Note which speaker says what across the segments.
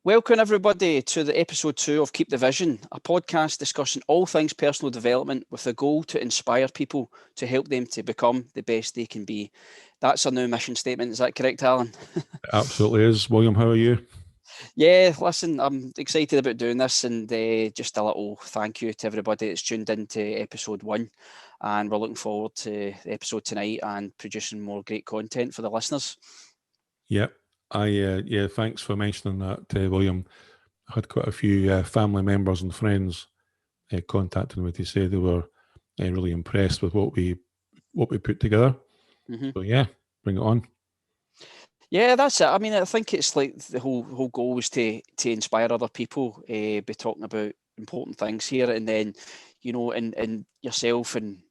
Speaker 1: Welcome everybody to the episode 2 of Keep the Vision, a podcast discussing all things personal development with the goal to inspire people to help them to become the best they can be. That's our new mission statement. Is that correct, Alan?
Speaker 2: Absolutely is. William, how are you?
Speaker 1: Yeah, listen, I'm excited about doing this, and just a little thank you to everybody that's tuned in to episode 1, and we're looking forward to the episode tonight and producing more great content for the listeners.
Speaker 2: Yep. Thanks for mentioning that, William. I had quite a few family members and friends contacting me to say they were really impressed with what we put together.
Speaker 1: Mm-hmm.
Speaker 2: So yeah, bring it on.
Speaker 1: Yeah, that's it. I mean, I think it's like the whole goal was to inspire other people, be talking about important things here, and then, and yourself and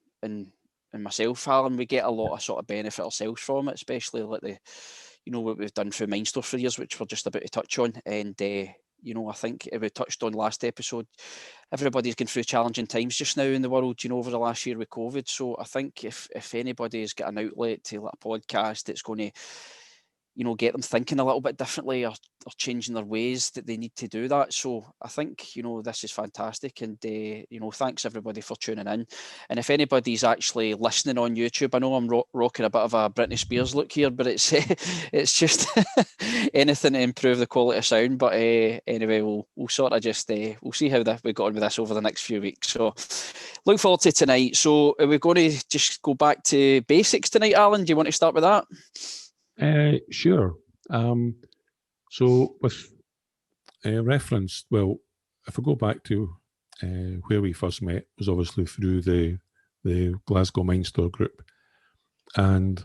Speaker 1: myself, Alan, we get a lot of sort of benefit ourselves from it, especially like what we've done through Mindstore for years, which we're just about to touch on, and I think we touched on last episode. Everybody's going through challenging times just now in the world, over the last year with COVID. So I think if anybody's got an outlet to like a podcast, it's going to get them thinking a little bit differently, or changing their ways, that they need to do that. So I think, this is fantastic. And, thanks everybody for tuning in. And if anybody's actually listening on YouTube, I know I'm rocking a bit of a Britney Spears look here, but it's it's just anything to improve the quality of sound. But anyway, we'll sort of just, we'll see how we got on with this over the next few weeks. So look forward to tonight. So are we going to just go back to basics tonight, Alan? Do you want to start with that?
Speaker 2: Sure. So with reference, well, if I go back to where we first met, was obviously through the Glasgow Mindstore group, and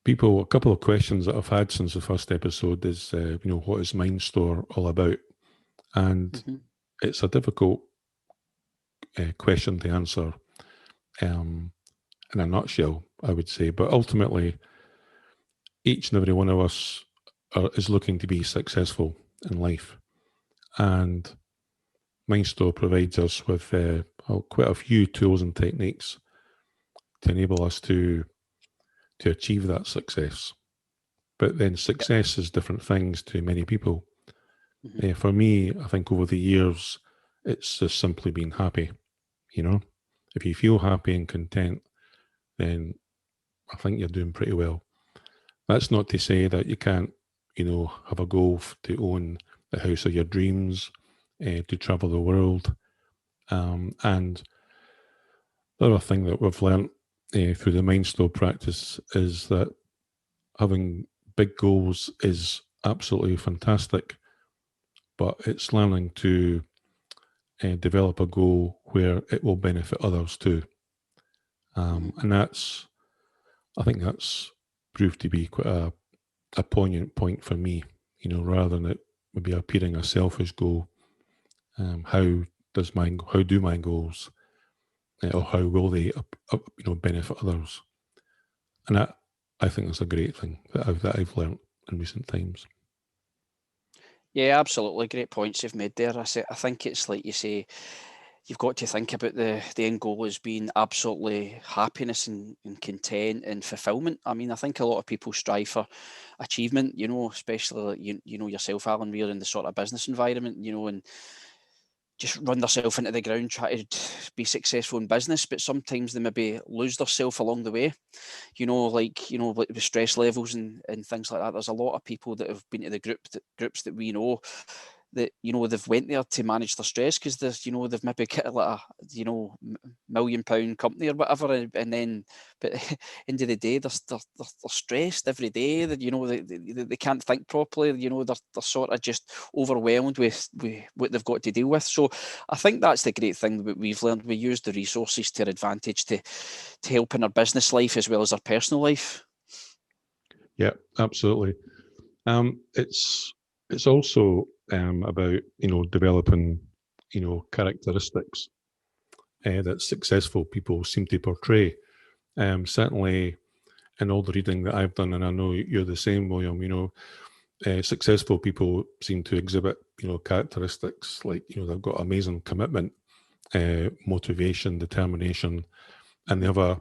Speaker 2: a couple of questions that I've had since the first episode is, what is Mindstore all about? And it's a difficult question to answer in a nutshell, I would say, but ultimately, each and every one of us is looking to be successful in life. And Mindstore provides us with quite a few tools and techniques to enable us to achieve that success. But then success is different things to many people. For me, I think over the years, it's just simply being happy. If you feel happy and content, then I think you're doing pretty well. That's not to say that you can't, have a goal to own the house of your dreams, to travel the world. And the other thing that we've learnt through the Mindstore practice is that having big goals is absolutely fantastic, but it's learning to develop a goal where it will benefit others too. And I think that's proved to be quite a poignant point for me, rather than it maybe appearing a selfish goal. How do my goals, or how will they, benefit others? And I think that's a great thing that I've learned in recent times.
Speaker 1: Yeah, absolutely. Great points you've made there. I think it's like you say, you've got to think about the end goal as being absolutely happiness and content and fulfillment. I mean, I think a lot of people strive for achievement, especially like yourself, Alan, we're in the sort of business environment, and just run themselves into the ground, try to be successful in business, but sometimes they maybe lose themselves along the way, like with stress levels and things like that. There's a lot of people that have been to the groups that we know, that they've went there to manage their stress, because they've maybe got like a £1 million company or whatever, and then but end of the day they're stressed every day, that they can't think properly, they're sort of just overwhelmed with what they've got to deal with. So I think that's the great thing that we've learned. We use the resources to our advantage to help in our business life as well as our personal life.
Speaker 2: Yeah, absolutely. It's also about developing characteristics that successful people seem to portray. Certainly, in all the reading that I've done, and I know you're the same, William. Successful people seem to exhibit characteristics like they've got amazing commitment, motivation, determination, and they have a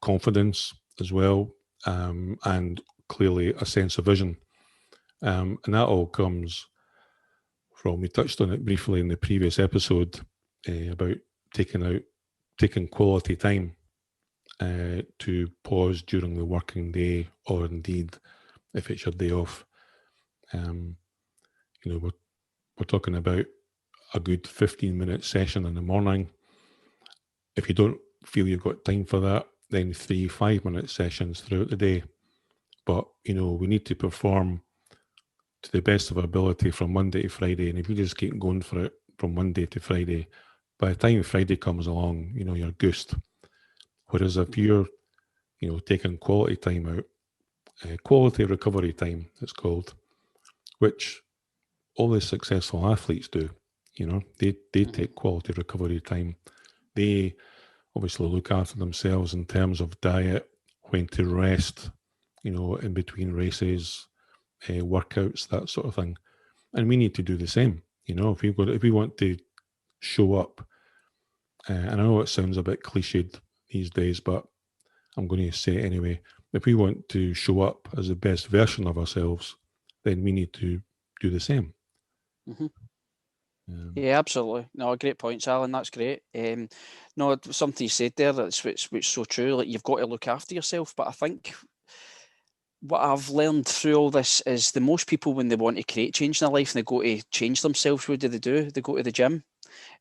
Speaker 2: confidence as well, and clearly a sense of vision. And that all comes from, we touched on it briefly in the previous episode, about taking quality time to pause during the working day, or indeed if it's your day off. We're talking about a good 15-minute session in the morning. If you don't feel you've got time for that, then 3 5-minute sessions throughout the day. But we need to perform to the best of our ability from Monday to Friday, and if you just keep going for it from Monday to Friday, by the time Friday comes along, you're goosed. Whereas if you're taking quality time out, quality recovery time, it's called, which all the successful athletes do. They take quality recovery time. They obviously look after themselves in terms of diet, when to rest, in between races, workouts, that sort of thing. And we need to do the same. If we want to show up, and I know it sounds a bit cliched these days, but I'm going to say it anyway. If we want to show up as the best version of ourselves, then we need to do the same.
Speaker 1: Yeah, absolutely. No, great points, Alan. That's great. No, something you said there that's which so true. Like, you've got to look after yourself. But I think what I've learned through all this is the most people, when they want to create change in their life and they go to change themselves, what do? They go to the gym,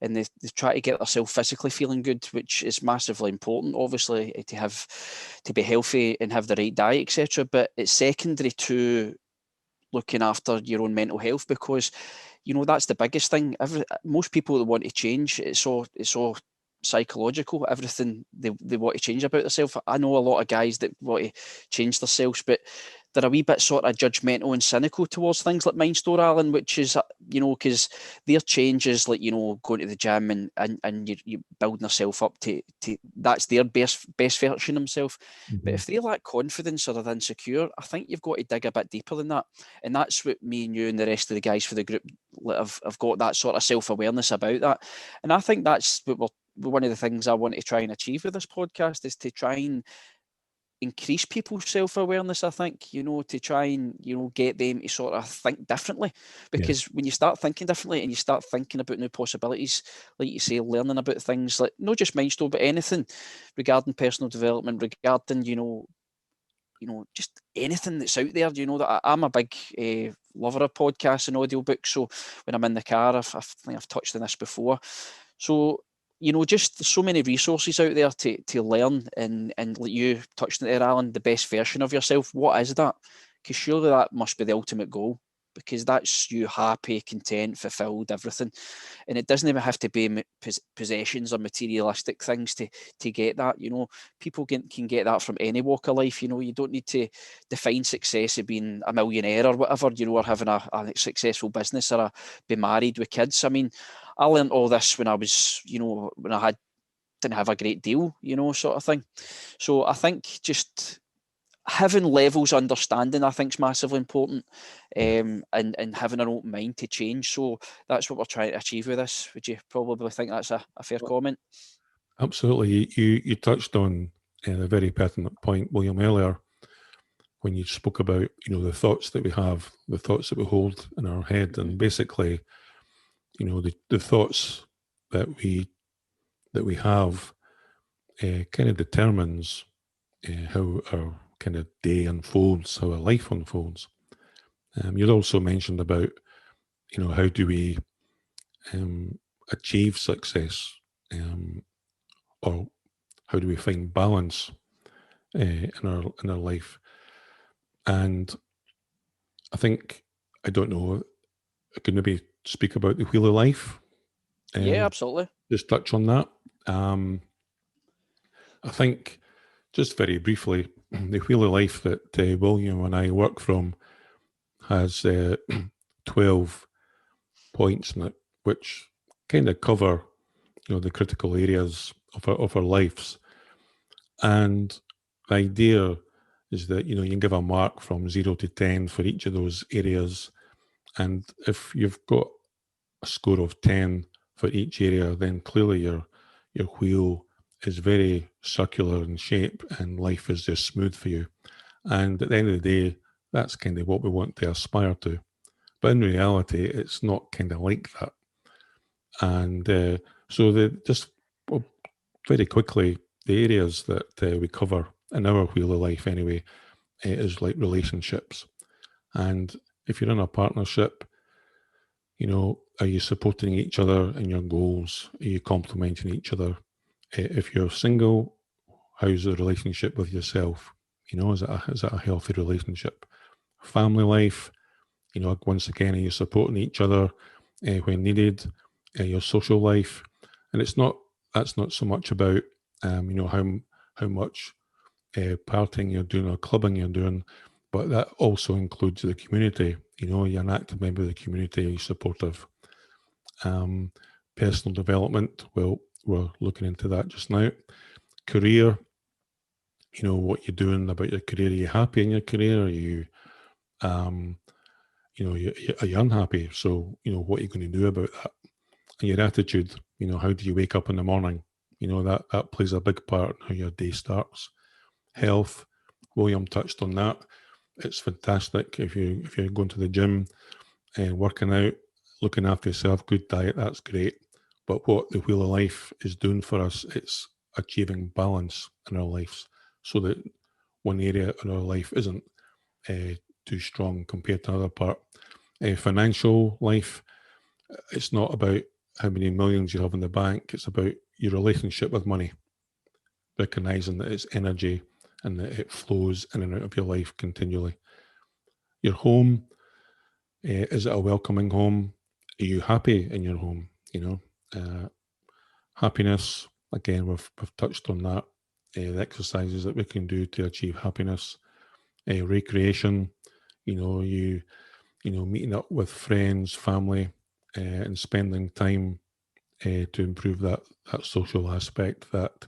Speaker 1: and they try to get themselves physically feeling good, which is massively important, obviously, to be healthy and have the right diet, etc. But it's secondary to looking after your own mental health, because that's the biggest thing. Most people that want to change, it's all psychological. Everything they want to change about themselves. I know a lot of guys that want to change themselves, but they're a wee bit sort of judgmental and cynical towards things like Mind Store, Alan, which is, because their change is like, going to the gym and you building yourself up to that's their best version of themselves. But if they lack confidence or are insecure, I think you've got to dig a bit deeper than that. And that's what me and you and the rest of the guys for the group have got, that sort of self-awareness about that. And I think that's what one of the things I want to try and achieve with this podcast, is to try and increase people's self-awareness. I think, to try and, get them to sort of think differently, because when you start thinking differently and you start thinking about new possibilities, like you say, learning about things like not just Mindstone, but anything regarding personal development, regarding, just anything that's out there. That I'm a big lover of podcasts and audiobooks. So when I'm in the car, I think I've touched on this before. So, just so many resources out there to learn, and like you touched on there, Alan, the best version of yourself. What is that? Because surely that must be the ultimate goal, because that's you happy, content, fulfilled, everything. And it doesn't even have to be possessions or materialistic things to get that. People can get that from any walk of life. You don't need to define success as being a millionaire or whatever, or having a successful business, or be married with kids. I mean, I learned all this when I was, when I didn't have a great deal, sort of thing. So I think just having levels of understanding, I think, is massively important, and having an open mind to change. So that's what we're trying to achieve with this. Would you probably think that's a fair comment?
Speaker 2: Absolutely. You touched on a very pertinent point, William, earlier, when you spoke about, the thoughts that we have, the thoughts that we hold in our head, and basically, the thoughts that we have kind of determines how our kind of day unfolds, how our life unfolds. You'd also mentioned about, how do we achieve success, or how do we find balance in our life? And I think, I don't know, I could maybe speak about the wheel of life.
Speaker 1: Yeah, absolutely.
Speaker 2: Just touch on that. I think, just very briefly, the wheel of life that William and I work from has 12 points in it, which kind of cover, the critical areas of our lives. And the idea is that, you can give a mark from 0 to 10 for each of those areas. And if you've got a score of 10 for each area, then clearly your wheel is very circular in shape and life is just smooth for you. And at the end of the day, That's kind of what we want to aspire to. But in reality, it's not kind of like that. And so just well, very quickly, the areas that we cover in our wheel of life anyway is like relationships. And if you're in a partnership, are you supporting each other in your goals? Are you complementing each other? If you're single, how's the relationship with yourself? Is it a healthy relationship? Family life, once again, are you supporting each other when needed? Your social life, and that's not so much about how much partying you're doing or clubbing you're doing, but that also includes the community. You're an active member of the community. Are you supportive? Personal development. Well, we're looking into that just now. Career. What you're doing about your career. Are you happy in your career? Are you are you unhappy? So, what are you going to do about that? And your attitude, how do you wake up in the morning? That plays a big part in how your day starts. Health, William touched on that. It's fantastic if you're going to the gym and working out, looking after yourself, good diet, that's great. But what the wheel of life is doing for us, it's achieving balance in our lives so that one area in our life isn't too strong compared to another part. Financial life, it's not about how many millions you have in the bank. It's about your relationship with money, recognizing that it's energy and that it flows in and out of your life continually. Your home, is it a welcoming home? Are you happy in your home? Happiness, again, we've touched on that. The exercises that we can do to achieve happiness. Recreation, meeting up with friends, family, and spending time to improve that social aspect, that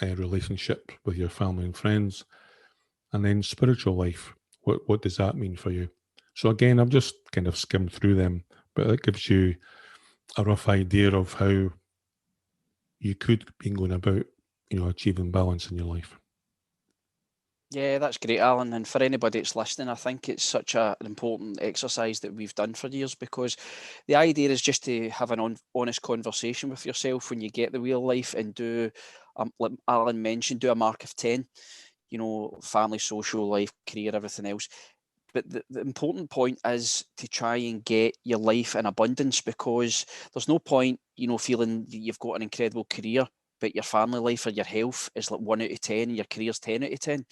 Speaker 2: relationship with your family and friends. And then spiritual life, what does that mean for you? So again, I've just kind of skimmed through them, but it gives you a rough idea of how you could be going about, achieving balance in your life.
Speaker 1: Yeah, that's great, Alan. And for anybody that's listening, I think it's such an important exercise that we've done for years, because the idea is just to have an honest conversation with yourself when you get the wheel life and do, like Alan mentioned, do a mark of 10, family, social life, career, everything else. But the important point is to try and get your life in abundance, because there's no point, feeling you've got an incredible career, but your family life or your health is like 1 out of 10 and your career's 10 out of 10.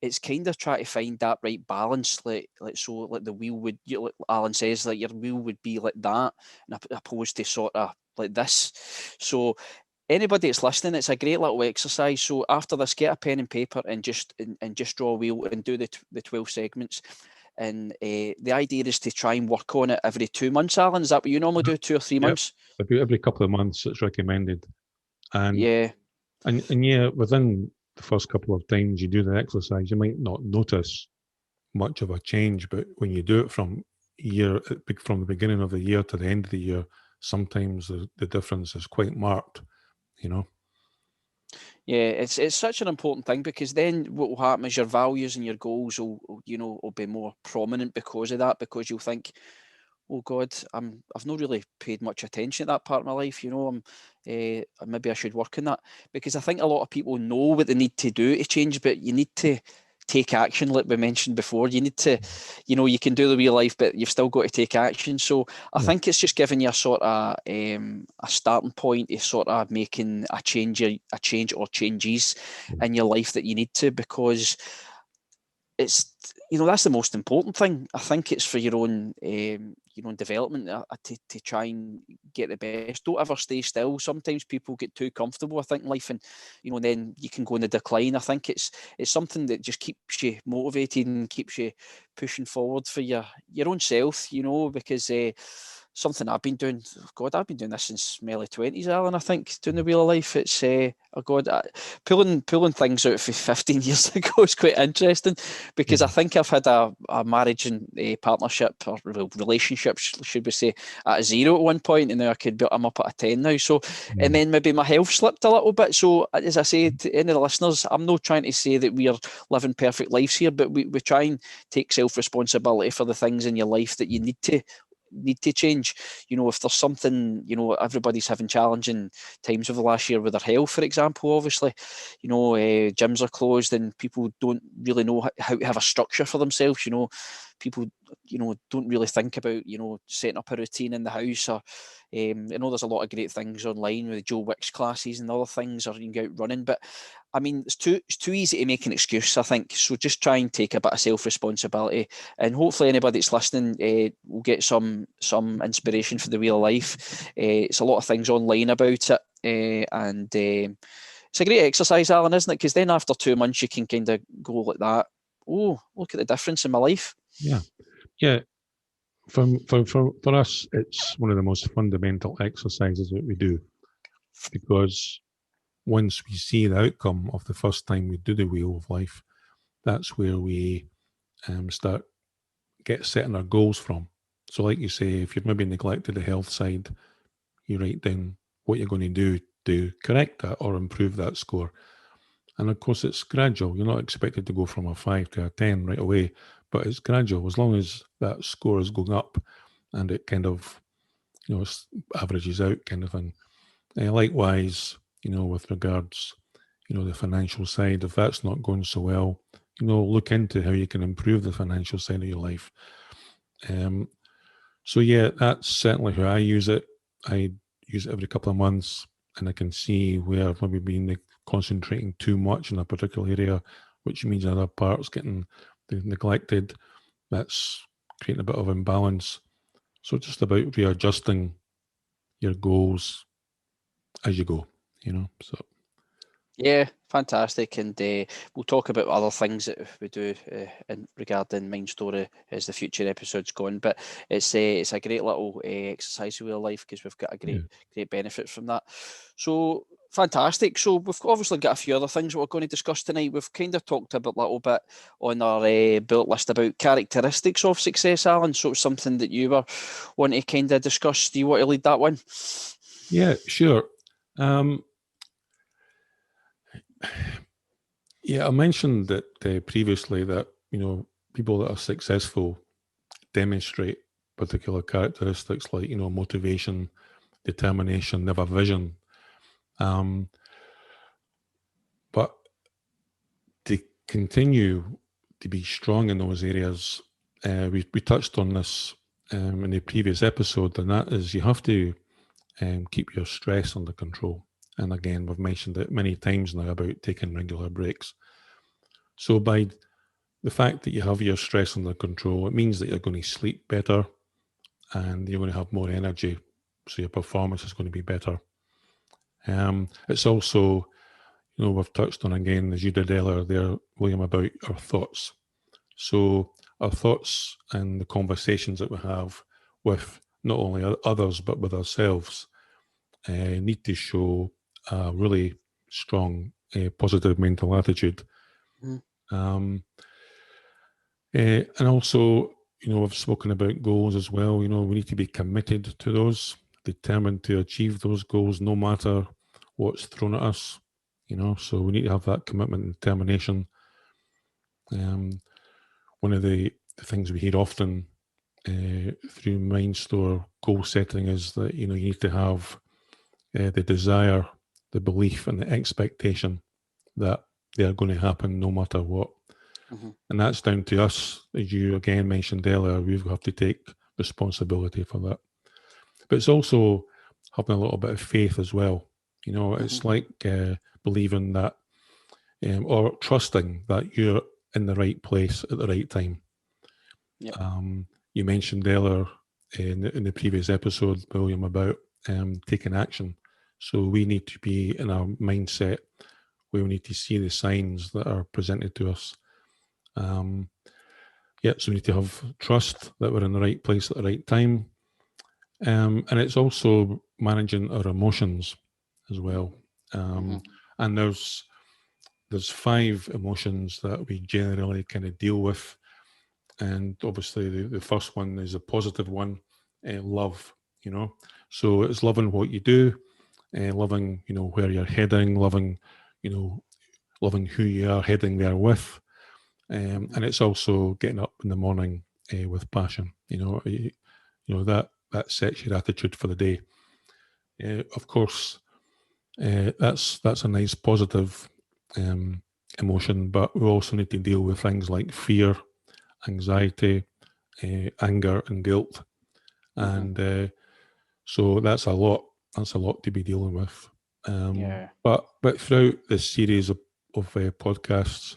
Speaker 1: It's kind of try to find that right balance, like the wheel would, like Alan says, like your wheel would be like that, and opposed to sort of like this. So anybody that's listening, it's a great little exercise. So after this, get a pen and paper and just draw a wheel and do the 12 segments. And the idea is to try and work on it every 2 months. Alan, is that what you normally do? 2 or 3
Speaker 2: Yep.
Speaker 1: months?
Speaker 2: About every couple of months, it's recommended. And
Speaker 1: Yeah.
Speaker 2: And yeah, within the first couple of times you do the exercise, you might not notice much of a change, but when you do it from from the beginning of the year to the end of the year, sometimes the difference is quite marked, you know.
Speaker 1: Yeah, it's such an important thing, because then what will happen is your values and your goals will be more prominent because of that, because you'll think, oh God, I've not really paid much attention to that part of my life. Maybe I should work on that, because I think a lot of people know what they need to do to change, but you need to take action, like we mentioned before. You need to, you can do the real life, but you've still got to take action. So I
Speaker 2: Yeah.
Speaker 1: think it's just giving you a sort of a starting point to sort of making a change or changes in your life that you need to, because it's that's the most important thing. I think it's for your own development, to try and get the best. Don't ever stay still. Sometimes people get too comfortable, I think, in life, and then you can go in the decline. I think it's something that just keeps you motivated and keeps you pushing forward for your own self, because something I've been doing. God, I've been doing this since my early 20s, Alan. I think doing the Wheel of Life. It's pulling things out for 15 years ago is quite interesting, because I think I've had a marriage and a partnership or relationship, should we say, at a 0 at one point, and now I'm up at a 10 now. So, and then maybe my health slipped a little bit. So, as I say to any of the listeners, I'm not trying to say that we are living perfect lives here, but we try and take self-responsibility for the things in your life that you need to change. If there's something, everybody's having challenging times over the last year with their health, for example. Obviously, gyms are closed and people don't really know how to have a structure for themselves. People don't really think about setting up a routine in the house. Or I know there's a lot of great things online with Joe Wicks classes and other things, or you can go out running, but I mean, it's too easy to make an excuse, I think. So just try and take a bit of self-responsibility, and hopefully anybody that's listening will get some inspiration for the Wheel of Life. It's a lot of things online about it, and it's a great exercise, Alan, isn't it? Because then after 2 months, you can kind of go like that. Oh, look at the difference in my life.
Speaker 2: Yeah. For us, it's one of the most fundamental exercises that we do, because once we see the outcome of the first time we do the Wheel of Life, that's where we start setting our goals from. So, like you say, if you've maybe neglected the health side, you write down what you're going to do to correct that or improve that score. And of course, it's gradual. You're not expected to go from a 5 to a 10 right away, but it's gradual. As long as that score is going up and it kind of, averages out, kind of thing. Likewise, with regards, the financial side, if that's not going so well, look into how you can improve the financial side of your life. So yeah, that's certainly how I use it. I use it every couple of months, and I can see where I've maybe been concentrating too much in a particular area, which means other parts getting neglected. That's creating a bit of imbalance. So it's just about readjusting your goals as you go, so.
Speaker 1: Yeah, fantastic. And we'll talk about other things that we do regarding Mind Story as the future episodes go on. But it's a great little exercise Wheel of Life, because we've got a great benefit from that. So fantastic. So we've obviously got a few other things that we're going to discuss tonight. We've kind of talked a little bit on our bullet list about characteristics of success, Alan. So it's something that you were wanting to kind of discuss. Do you want to lead that one?
Speaker 2: Yeah, sure. Yeah, I mentioned that previously that, people that are successful demonstrate particular characteristics like, motivation, determination, they have a vision. But to continue to be strong in those areas, we touched on this in the previous episode, and that is you have to keep your stress under control. And again, we've mentioned it many times now about taking regular breaks. So by the fact that you have your stress under control, it means that you're going to sleep better and you're going to have more energy. So your performance is going to be better. It's also, we've touched on again, as you did earlier there, William, about our thoughts. So our thoughts and the conversations that we have with not only others, but with ourselves need to show a really strong, positive mental attitude. And also, we've spoken about goals as well. We need to be committed to those, determined to achieve those goals, no matter what's thrown at us. So we need to have that commitment and determination. One of the things we hear often through MindStore goal setting is that you need to have the desire, the belief, and the expectation that they are going to happen no matter what. And that's down to us, as you again mentioned earlier. We have to take responsibility for that. But it's also having a little bit of faith as well. It's like believing that or trusting that you're in the right place at the right time.
Speaker 1: Yep.
Speaker 2: You mentioned earlier in the previous episode, William, about taking action. So we need to be in a mindset where we need to see the signs that are presented to us. So we need to have trust that we're in the right place at the right time. And it's also managing our emotions as well. And there's 5 emotions that we generally kind of deal with. And obviously the first one is a positive one, love, So it's loving what you do, loving, where you're heading, loving, loving who you are heading there with. And it's also getting up in the morning with passion, that sets your attitude for the day. Of course, that's a nice positive emotion, but we also need to deal with things like fear, anxiety, anger, and guilt, and so that's a lot. That's a lot to be dealing with. But throughout this series of podcasts,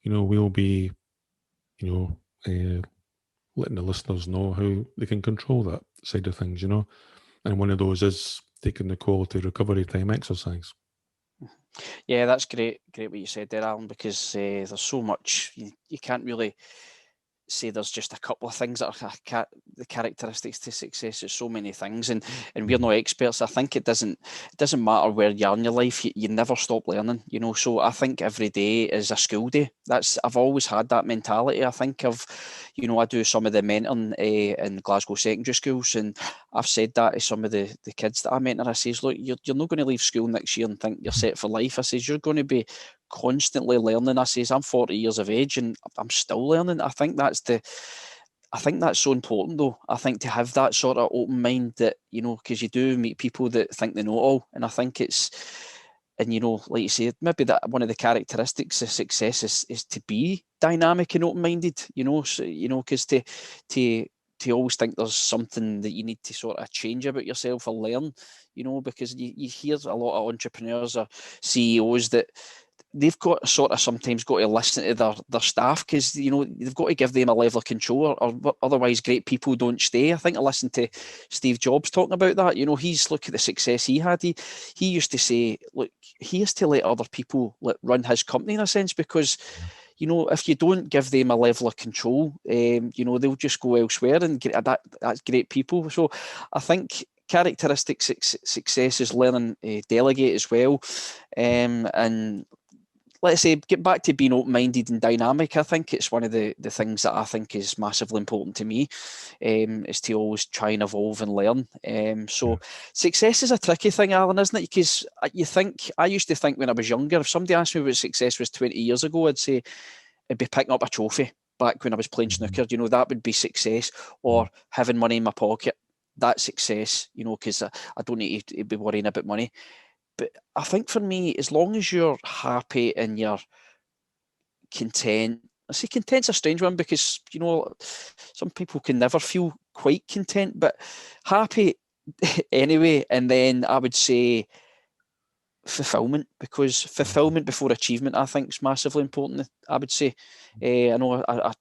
Speaker 2: we'll be, letting the listeners know how they can control that side of things, and one of those is taking the quality recovery time exercise.
Speaker 1: Yeah, that's great what you said there, Alan, because there's so much, you can't really say there's just a couple of things that are the characteristics to success. There's so many things, and we're no experts. I think it doesn't matter where you are in your life, you never stop learning, so I think every day is a school day. I've always had that mentality. I think I do some of the mentoring in Glasgow secondary schools, and I've said that to some of the kids that I mentor. I says, look, you're not going to leave school next year and think you're set for life. I says, you're going to be constantly learning. I says, I'm 40 years of age and I'm still learning. I think that's so important, though. I think to have that sort of open mind that, because you do meet people that think they know it all. And I think like you say, maybe that one of the characteristics of success is to be dynamic and open-minded, because to always think there's something that you need to sort of change about yourself or learn, because you hear a lot of entrepreneurs or CEOs that they've got sort of sometimes got to listen to their staff, because they've got to give them a level of control, or otherwise great people don't stay. I think I listened to Steve Jobs talking about that. He's look at the success he had. He used to say, look, he has to let other people run his company in a sense, because if you don't give them a level of control, they'll just go elsewhere, and that's great people. So I think characteristic success is learning delegate as well, and let's say, get back to being open-minded and dynamic. I think it's one of the things that I think is massively important to me, is to always try and evolve and learn. So success is a tricky thing, Alan, isn't it? Because I used to think when I was younger, if somebody asked me what success was 20 years ago, I'd say it'd be picking up a trophy back when I was playing snooker. That would be success, or having money in my pocket. That's success, because I don't need to be worrying about money. But I think for me, as long as you're happy and you're content, I say content's a strange one, because, some people can never feel quite content, but happy anyway. And then I would say fulfillment, because fulfillment before achievement, I think, is massively important. I would say, I know I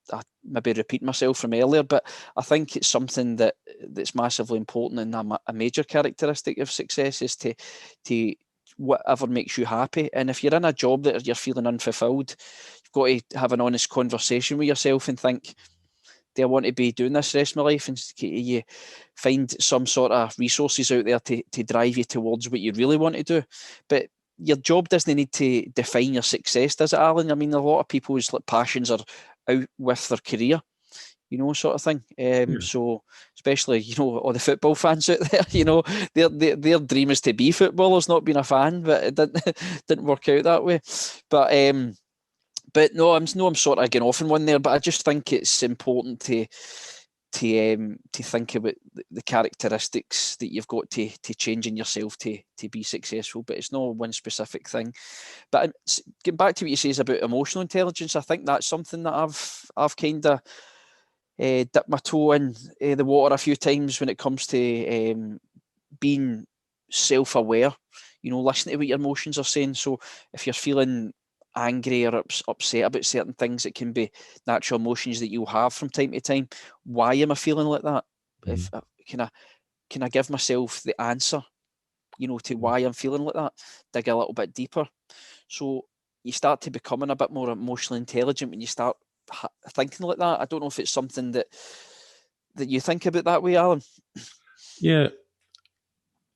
Speaker 1: maybe repeat myself from earlier, but I think it's something that's massively important, and a major characteristic of success is to whatever makes you happy. And if you're in a job that you're feeling unfulfilled, you've got to have an honest conversation with yourself and think, do I want to be doing this the rest of my life? And you find some sort of resources out there to drive you towards what you really want to do. But your job doesn't need to define your success, does it, Alan? I mean, a lot of people's passions are out with their career, sort of thing. So especially, all the football fans out there, their dream is to be footballers, not being a fan, but it didn't work out that way. But no, I'm sort of getting off on one there, but I just think it's important to think about the characteristics that you've got to change in yourself to be successful. But it's not one specific thing. But getting back to what you say about emotional intelligence, I think that's something that I've kind of dipped my toe in the water a few times when it comes to being self-aware. Listen to what your emotions are saying. So if you're feeling angry or upset about certain things, it can be natural emotions that you'll have from time to time. Why am I feeling like that? If can I give myself the answer, to why I'm feeling like that? Dig a little bit deeper. So you start to becoming a bit more emotionally intelligent when you start thinking like that. I don't know if it's something that you think about that way, Alan.
Speaker 2: Yeah,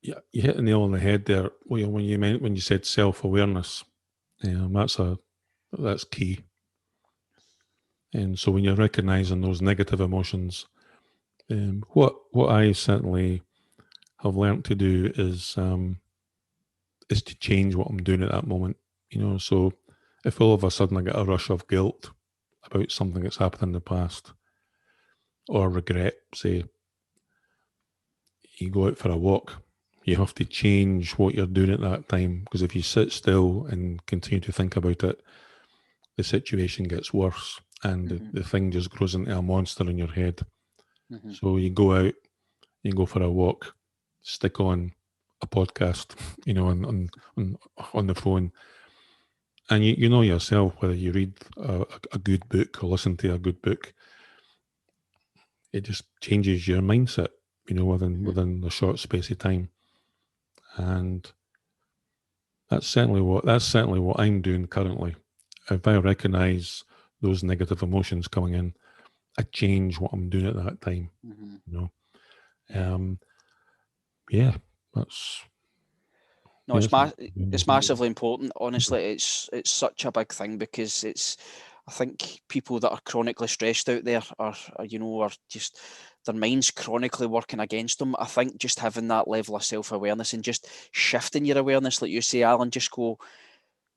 Speaker 2: yeah, you hit the nail on the head there. When you said self-awareness, that's key. And so when you're recognizing those negative emotions, what I certainly have learned to do is to change what I'm doing at that moment. So if all of a sudden I get a rush of guilt about something that's happened in the past, or regret, say you go out for a walk, you have to change what you're doing at that time, because if you sit still and continue to think about it, the situation gets worse, and the thing just grows into a monster in your head. So you go out, you go for a walk, stick on a podcast, on the phone, and you know yourself, whether you read a good book or listen to a good book, it just changes your mindset, within a short space of time. And that's certainly what I'm doing currently. If I recognise those negative emotions coming in, I change what I'm doing at that time. Um, yeah, that's
Speaker 1: No,
Speaker 2: yeah,
Speaker 1: it's massively important. Honestly, it's such a big thing, because I think people that are chronically stressed out there are just, their mind's chronically working against them. I think just having that level of self-awareness and just shifting your awareness, like you say, Alan, just go,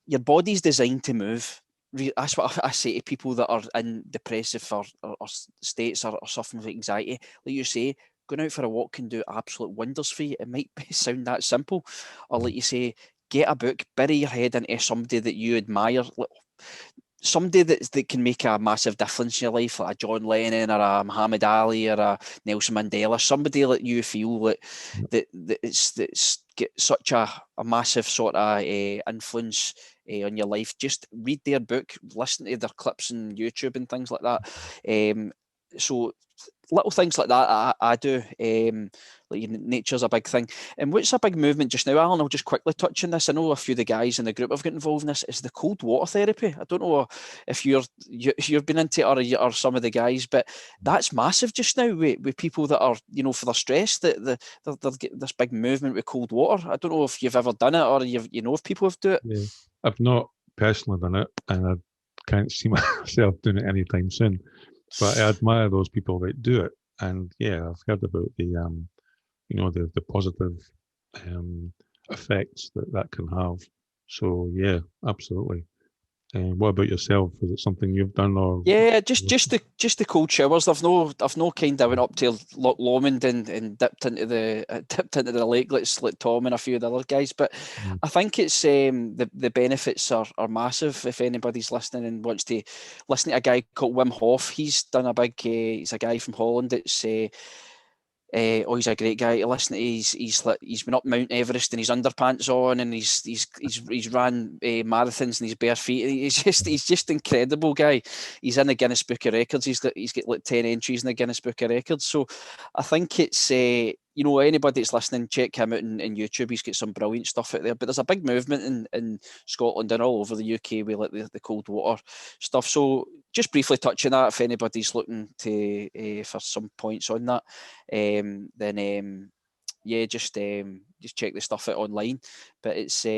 Speaker 1: your body's designed to move. That's what I say to people that are in depressive or states, or suffering with anxiety. Like you say, going out for a walk can do absolute wonders for you. It might sound that simple. Or like you say, get a book, bury your head into somebody that you admire. Somebody that can make a massive difference in your life, like a John Lennon or a Muhammad Ali or a Nelson Mandela, somebody that you feel that's get such a massive sort of influence on your life. Just read their book, listen to their clips on YouTube and things like that. So little things like that I do. Like nature's a big thing. And what's a big movement just now, Alan? I'll just quickly touch on this. I know a few of the guys in the group have got involved in this. Is the cold water therapy? I don't know if you've been into it, or some of the guys, but that's massive just now with people that are, for their stress, that they're getting this big movement with cold water. I don't know if you've ever done it, or if people have do it.
Speaker 2: Yeah, I've not personally done it, and I can't see myself doing it anytime soon. But I admire those people that do it, and yeah, I've heard about the positive effects that can have. So yeah, absolutely. What about yourself? Is it something you've done, or?
Speaker 1: Yeah, just the cold showers. I've no kind of went up to Loch Lomond and dipped into the lake, like Tom and a few of the other guys. But I think it's the benefits are massive. If anybody's listening and wants to listen to a guy called Wim Hof, he's done a big. He's a guy from Holland. He's a great guy to listen to. He's been up Mount Everest in his underpants on, and he's ran marathons in his bare feet. He's just incredible guy. He's in the Guinness Book of Records. He's got like 10 entries in the Guinness Book of Records. So I think it's anybody that's listening, check him out on YouTube. He's got some brilliant stuff out there. But there's a big movement in Scotland and all over the UK with like the cold water stuff. So just briefly touching that, if anybody's looking to for some points on that, then yeah, just check the stuff out online. But it's so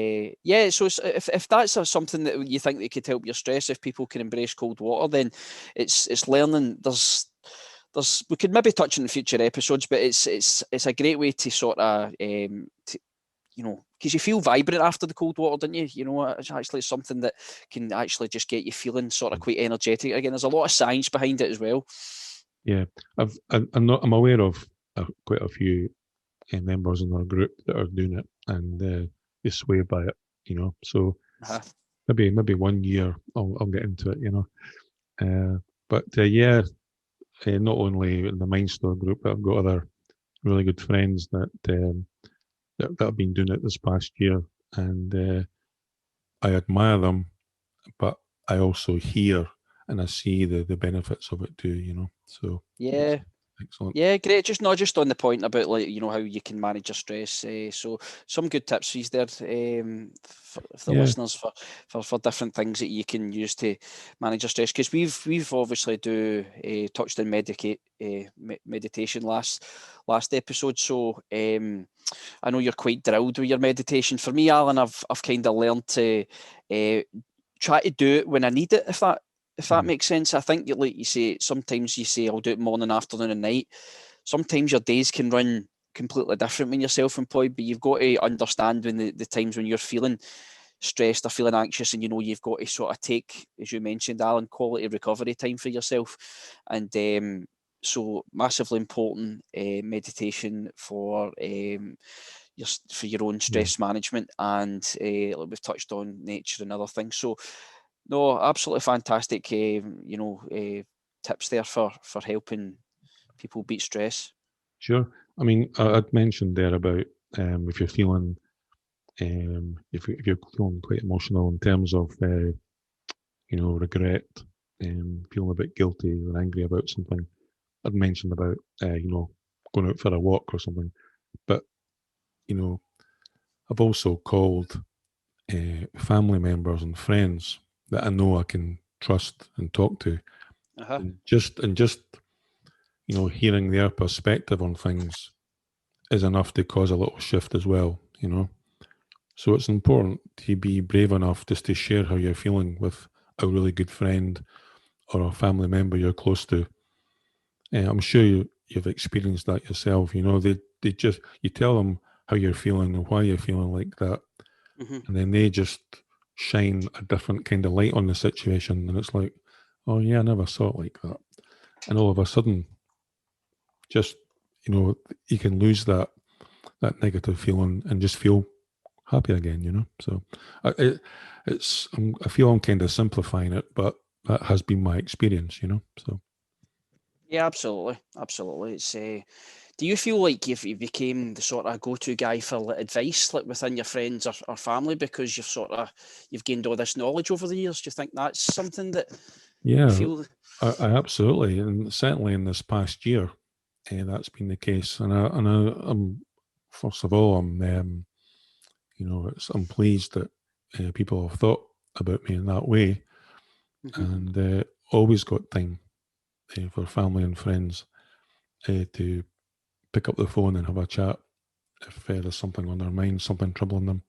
Speaker 1: if that's something that you think that could help your stress, if people can embrace cold water, then it's learning. There's we could maybe touch on in future episodes, but it's a great way to sort of because you feel vibrant after the cold water, don't you? It's actually something that can actually just get you feeling sort of quite energetic again. There's a lot of science behind it as well.
Speaker 2: Yeah, I'm aware of quite a few members in our group that are doing it, and they swear by it. So maybe one year I'll get into it. But yeah, not only in the Mindstore group, but I've got other really good friends that have been doing it this past year, and I admire them, but I also hear and I see the benefits of it too. So
Speaker 1: yeah.
Speaker 2: Excellent.
Speaker 1: Yeah, great. Just on the point about, like, how you can manage your stress. So some good tips for there, for the
Speaker 2: Yeah,
Speaker 1: listeners, for different things that you can use to manage your stress. Because we've obviously touched on meditation last episode. So I know you're quite drilled with your meditation. For me, Alan, I've kind of learned to try to do it when I need it, if that makes sense. I think, like you say, sometimes you say I'll do it morning, afternoon, and night. Sometimes your days can run completely different when you're self-employed, but you've got to understand when the times when you're feeling stressed or feeling anxious, and you've got to sort of take, as you mentioned, Alan, quality recovery time for yourself. And so massively important, meditation for your own
Speaker 2: yeah,
Speaker 1: stress management, and like we've touched on, nature and other things. So no, absolutely fantastic, tips there for helping people beat stress.
Speaker 2: sure. I mean, I'd mentioned there about if you're feeling if you're feeling quite emotional in terms of regret, feeling a bit guilty or angry about something. I'd mentioned about going out for a walk or something, but you know I've also called family members and friends that I know I can trust and talk to,
Speaker 1: Uh-huh.
Speaker 2: and just hearing their perspective on things is enough to cause a little shift as well. So it's important to be brave enough just to share how you're feeling with a really good friend or a family member you're close to. I'm sure you've experienced that yourself. They just, you tell them how you're feeling and why you're feeling like that,
Speaker 1: Hmm.
Speaker 2: and then they just shine a different kind of light on the situation, and it's like, oh yeah, I never saw it like that. And all of a sudden, just you can lose that negative feeling and just feel happy again. So I feel I'm kind of simplifying it, but that has been my experience. So
Speaker 1: Yeah, absolutely, absolutely. Do you feel like you became the sort of go-to guy for, like, advice, like, within your friends or family, because you've gained all this knowledge over the years? Do you think that's something that you
Speaker 2: yeah,
Speaker 1: feel?
Speaker 2: I absolutely, and certainly in this past year, that's been the case. I'm first of all, I'm pleased that people have thought about me in that way,
Speaker 1: Hmm.
Speaker 2: and always got time for family and friends to pick up the phone and have a chat if there's something on their mind, something troubling them,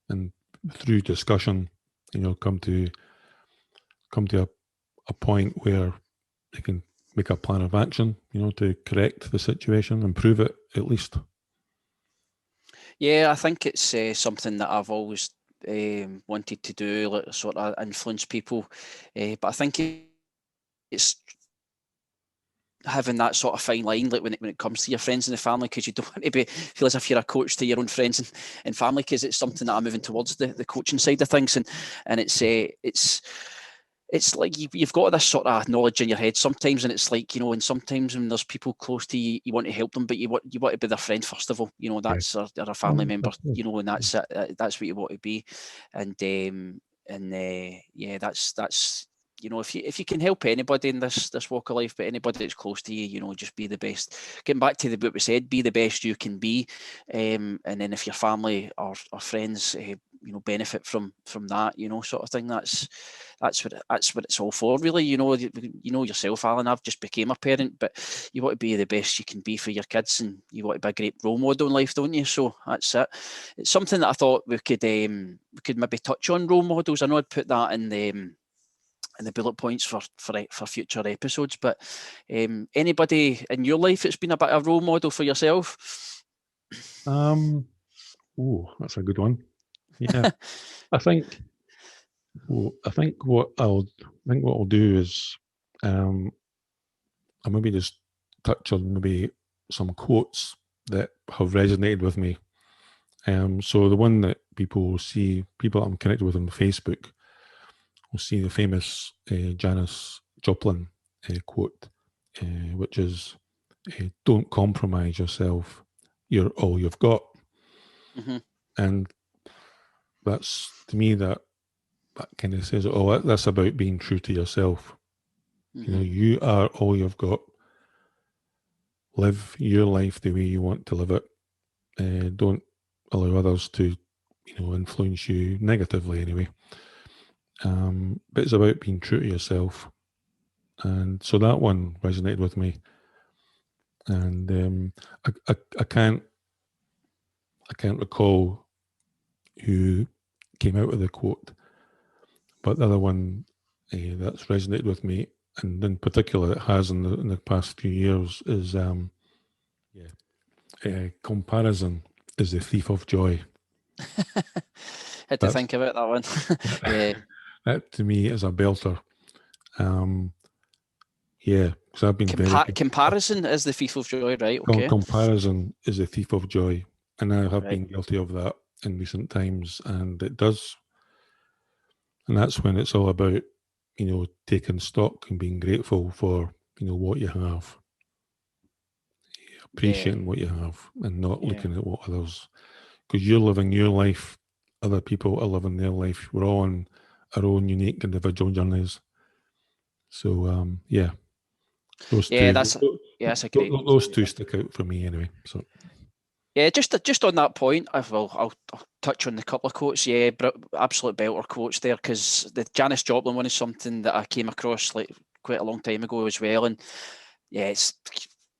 Speaker 2: and through discussion, come to a point where they can make a plan of action, to correct the situation, improve it at least.
Speaker 1: Yeah, I think it's something that I've always wanted to do, like, sort of influence people. But I think it's having that sort of fine line, like, when it comes to your friends and the family, because you don't want to feel as if you're a coach to your own friends and family, because it's something that I'm moving towards, the coaching side of things. And it's like you've got this sort of knowledge in your head sometimes, and it's like, and sometimes when there's people close to you, you want to help them, but you want to be their friend first of all.
Speaker 2: Yeah.
Speaker 1: That's or a family
Speaker 2: Oh,
Speaker 1: member,
Speaker 2: of course.
Speaker 1: and that's what you want to be. And yeah, that's if you can help anybody in this walk of life, but anybody that's close to you, just be the best. Getting back to what we said, be the best you can be. And then if your family or friends benefit from that, sort of thing, that's what it's all for, really. Yourself, Alan. I've just became a parent, but you want to be the best you can be for your kids, and you want to be a great role model in life, don't you? So that's it. It's something that I thought we could maybe touch on, role models. I know I'd put that in the bullet points for future episodes. But anybody in your life that's been a bit of a role model for yourself?
Speaker 2: Um, oh, that's a good one. Yeah, I think. I think what I'll do is, um, I'll maybe just touch on maybe some quotes that have resonated with me. So the one that people I'm connected with on Facebook will see the famous Janis Joplin quote, which is, "Don't compromise yourself. You're all you've got."
Speaker 1: Hmm.
Speaker 2: And that's to me that kind of says it all. That's about being true to yourself.
Speaker 1: Hmm.
Speaker 2: You are all you've got. live your life the way you want to live it. Don't allow others to, influence you negatively anyway. But it's about being true to yourself. And so that one resonated with me. And I can't recall who came out with the quote, but the other one that's resonated with me, and in particular it has in the past few years, is comparison is the thief of joy.
Speaker 1: Had to think about that one. Yeah.
Speaker 2: That to me is a belter. Because I've been
Speaker 1: comparison is the thief of joy, right? Okay.
Speaker 2: Comparison is a thief of joy, and I have
Speaker 1: Right.
Speaker 2: been guilty of that in recent times, and that's when it's all about, taking stock and being grateful for, what you have, appreciating what you have, and not looking at what others, because you're living your life, other people are living their life. We're all on our own unique individual journeys. So those two,
Speaker 1: that's a great.
Speaker 2: Those two stick out for me anyway. So.
Speaker 1: Yeah, just on that point, I'll touch on a couple of quotes. Yeah, absolute belter quotes there, because the Janis Joplin one is something that I came across like quite a long time ago as well. And yeah, it's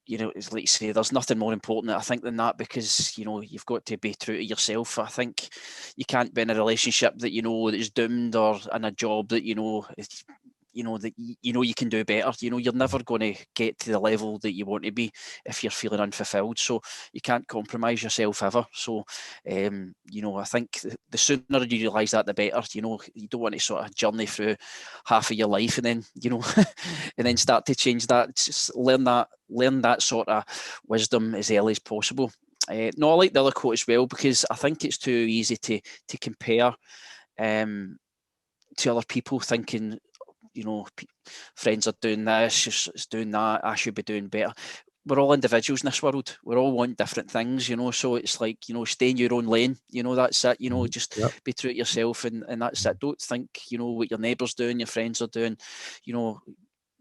Speaker 1: it's like you say, there's nothing more important, I think, than that, because you've got to be true to yourself. I think you can't be in a relationship that is doomed, or in a job that that you can do better. You're never going to get to the level that you want to be if you're feeling unfulfilled. So you can't compromise yourself ever. So I think the sooner you realise that, the better. You don't want to sort of journey through half of your life and then and then start to change that. Just learn that sort of wisdom as early as possible. No, I like the other quote as well, because I think it's too easy to compare to other people, thinking friends are doing this, it's doing that, I should be doing better. We're all individuals in this world. We all want different things, so it's like, stay in your own lane, that's it, just be true to yourself, and that's it. Don't think, what your neighbours doing, your friends are doing,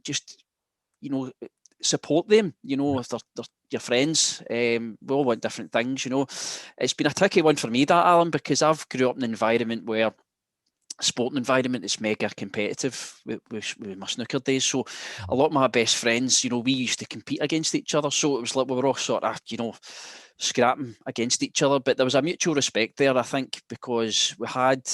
Speaker 1: just, support them, if they're your friends. We all want different things, It's been a tricky one for me, that, Alan, because I've grew up in an environment where sporting environment is mega competitive with my snooker days. So a lot of my best friends, we used to compete against each other. So it was like we were all sort of, scrapping against each other. But there was a mutual respect there, I think, because we had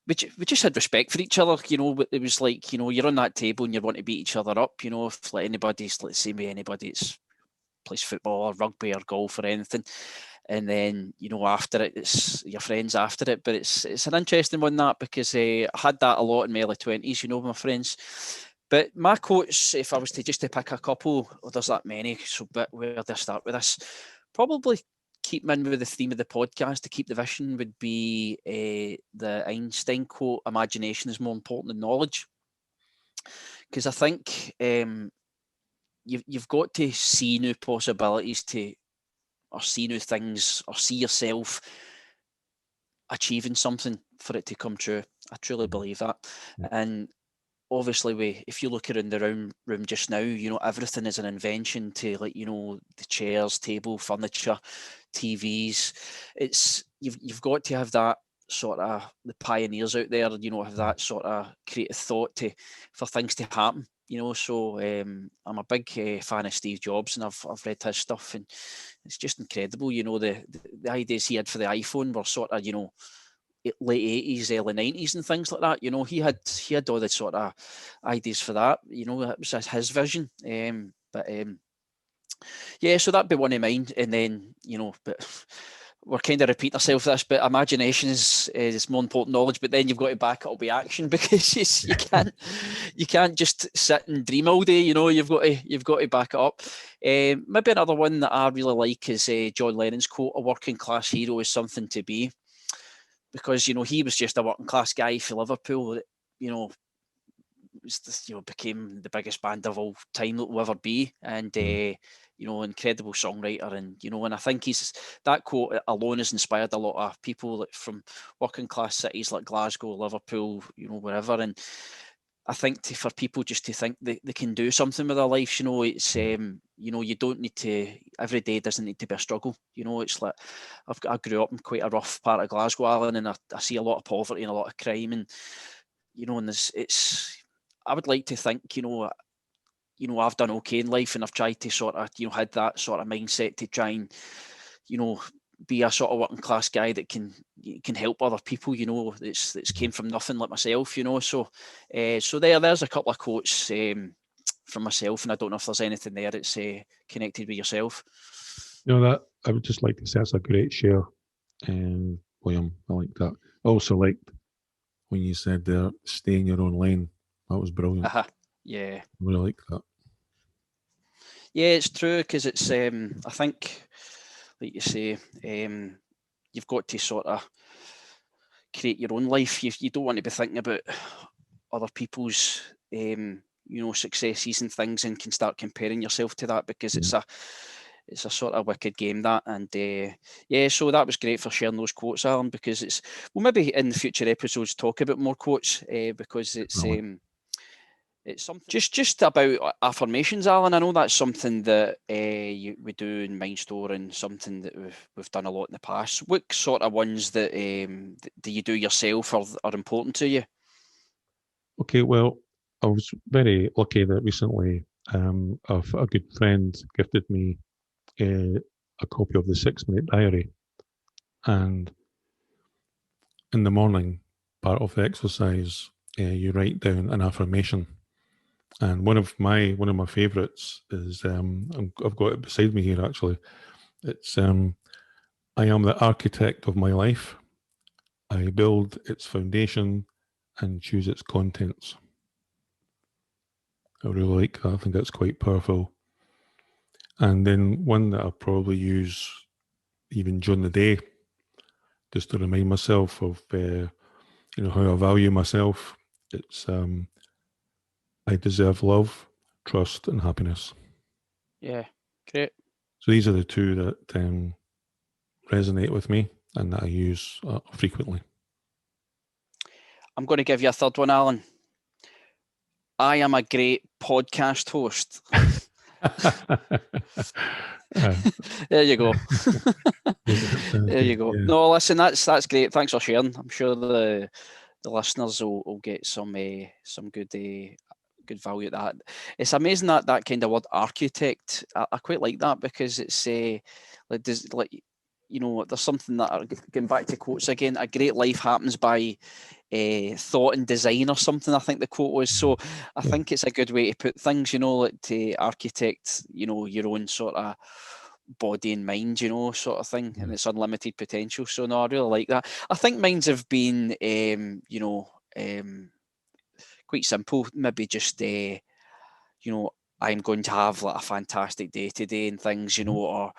Speaker 1: we just had respect for each other. It was like, you're on that table and you want to beat each other up. If like anybody's, let's say, anybody that's plays football or rugby or golf or anything, and then after it, it's your friends after it. But it's an interesting one, that, because I had that a lot in my early 20s, with my friends. But my quotes, if I was to pick a couple, there's that many, so but where do I start with this? Probably keep in with the theme of the podcast, to keep the vision, would be the Einstein quote, imagination is more important than knowledge. Because I think you've got to see new possibilities, or see new things, or see yourself achieving something for it to come true. I truly believe that. And obviously, if you look around the room just now, everything is an invention, to like, the chairs, table, furniture, TVs. It's you've got to have that sort of, the pioneers out there, have that sort of creative thought for things to happen. So I'm a big fan of Steve Jobs, and I've read his stuff, and it's just incredible. The ideas he had for the iPhone were sort of, late 80s, early 90s and things like that. He had all the sort of ideas for that. That was his vision. Yeah, so that'd be one of mine. And then, but we're kind of repeating ourselves this, but imagination is more important knowledge. But then you've got to back it up with action, because you can't just sit and dream all day. You've got to back it up. Maybe another one that I really like is John Lennon's quote: "A working class hero is something to be." Because he was just a working class guy for Liverpool. Became the biggest band of all time that will ever be, and incredible songwriter, and I think that quote alone has inspired a lot of people from working class cities like Glasgow, Liverpool, wherever, and I think for people just to think they can do something with their life, it's you don't need to. Every day doesn't need to be a struggle. It's like I grew up in quite a rough part of Glasgow, Alan, and I see a lot of poverty and a lot of crime, and and I would like to think, I've done okay in life, and I've tried to sort of, had that sort of mindset to try and, be a sort of working class guy that can help other people, that's came from nothing like myself, So there's a couple of quotes from myself, and I don't know if there's anything there that's connected with yourself.
Speaker 2: That I would just like to say that's a great share, William. I like that. I also liked when you said there, stay in your own lane. That was brilliant.
Speaker 1: Yeah.
Speaker 2: I really like that.
Speaker 1: Yeah, it's true, because it's I think, like you say, you've got to sort of create your own life. You don't want to be thinking about other people's successes and things, and can start comparing yourself to that, because it's a sort of wicked game, that. And so that was great for sharing those quotes, Alan, because we'll maybe in the future episodes talk about more quotes, because it's something just about affirmations, Alan. I know that's something that we do in Mindstore, and something that we've done a lot in the past. What sort of ones that do you do yourself, or are important to you?
Speaker 2: Okay, well, I was very lucky that recently a good friend gifted me a copy of the 6 Minute Diary, and in the morning, part of the exercise, you write down an affirmation. And one of my favourites is I've got it beside me here actually. It's I am the architect of my life. I build its foundation and choose its contents. I really like that. I think that's quite powerful. And then one that I probably use even during the day, just to remind myself of how I value myself. It's I deserve love, trust, and happiness.
Speaker 1: Yeah, great.
Speaker 2: So these are the two that resonate with me and that I use frequently.
Speaker 1: I'm going to give you a third one, Alan. I am a great podcast host. There you go. There you go. Yeah. No, listen, that's great. Thanks for sharing. I'm sure the listeners will get some good value at that. It's amazing that kind of word architect. I quite like that, because it's there's something that, getting back to quotes again, a great life happens by thought and design, or something, I think the quote was. So I think it's a good way to put things, like to architect, your own sort of body and mind, sort of thing, and it's unlimited potential. So no, I really like that. I think mine's have been, quite simple. Maybe just, I'm going to have like a fantastic day today, and things, or,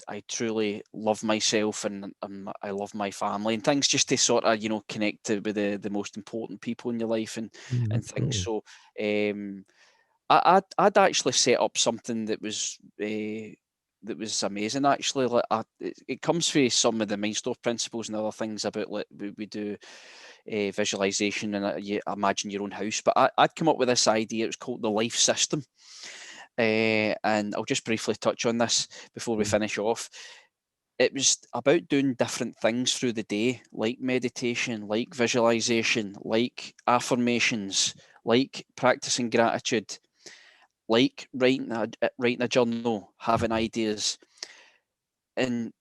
Speaker 1: I truly love myself, and I love my family, and things, just to sort of, connect with the most important people in your life, and things. So I'd actually set up something that was amazing, actually. Like it comes from some of the Mindstore principles and other things about, like, we do visualization, and you imagine your own house. But I'd come up with this idea. It was called the life system. And I'll just briefly touch on this before we finish off. It was about doing different things through the day, like meditation, like visualization, like affirmations, like practicing gratitude, like writing a journal, having ideas. And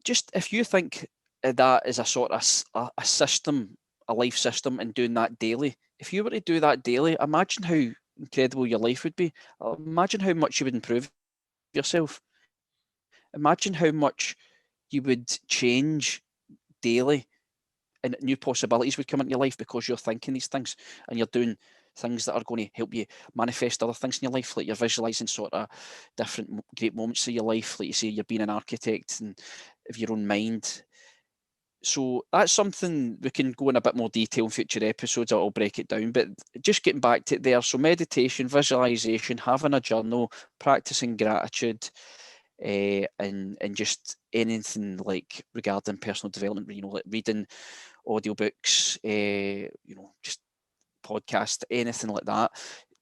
Speaker 1: just, if you think of that as a sort of a system, a life system, and doing that daily, if you were to do that daily, imagine how incredible your life would be. Imagine how much you would improve yourself. Imagine how much you would change daily, and new possibilities would come into your life, because you're thinking these things, and you're doing things that are going to help you manifest other things in your life. Like, you're visualizing sort of different great moments of your life. Like you say, you're being an architect and of your own mind. So that's something we can go in a bit more detail in future episodes. I'll break it down, but just getting back to it there. So meditation, visualization, having a journal, practicing gratitude, and just anything like regarding personal development, like reading audiobooks, just podcast, anything like that.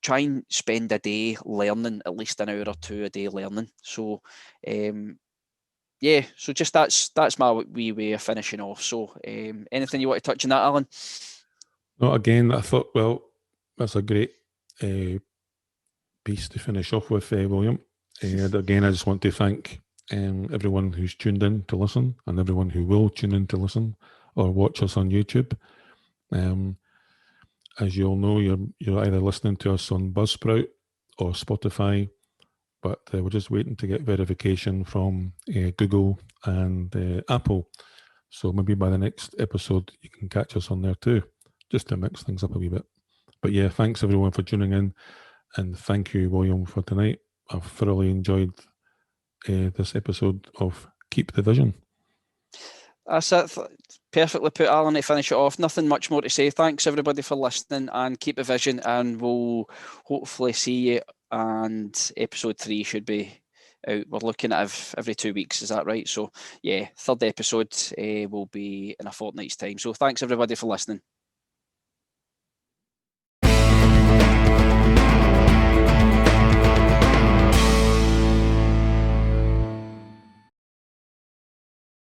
Speaker 1: Try and spend a day learning, at least an hour or two a day learning. So, so just that's my wee way of finishing off. So, anything you want to touch on that, Alan?
Speaker 2: No, again, I thought, well, that's a great piece to finish off with, William. And again, I just want to thank everyone who's tuned in to listen, and everyone who will tune in to listen or watch us on YouTube. As you all know, you're either listening to us on Buzzsprout or Spotify, but we're just waiting to get verification from Google and Apple. So maybe by the next episode, you can catch us on there too, just to mix things up a wee bit. But yeah, thanks everyone for tuning in, and thank you, William, for tonight. I've thoroughly enjoyed this episode of Keep the Vision.
Speaker 1: That's it. Perfectly put, Alan, to finish it off. Nothing much more to say. Thanks everybody for listening, and keep the vision, and we'll hopefully see you. And episode 3 should be out. We're looking at every 2 weeks, is that right? So yeah, third episode will be in a fortnight's time. So thanks everybody for listening.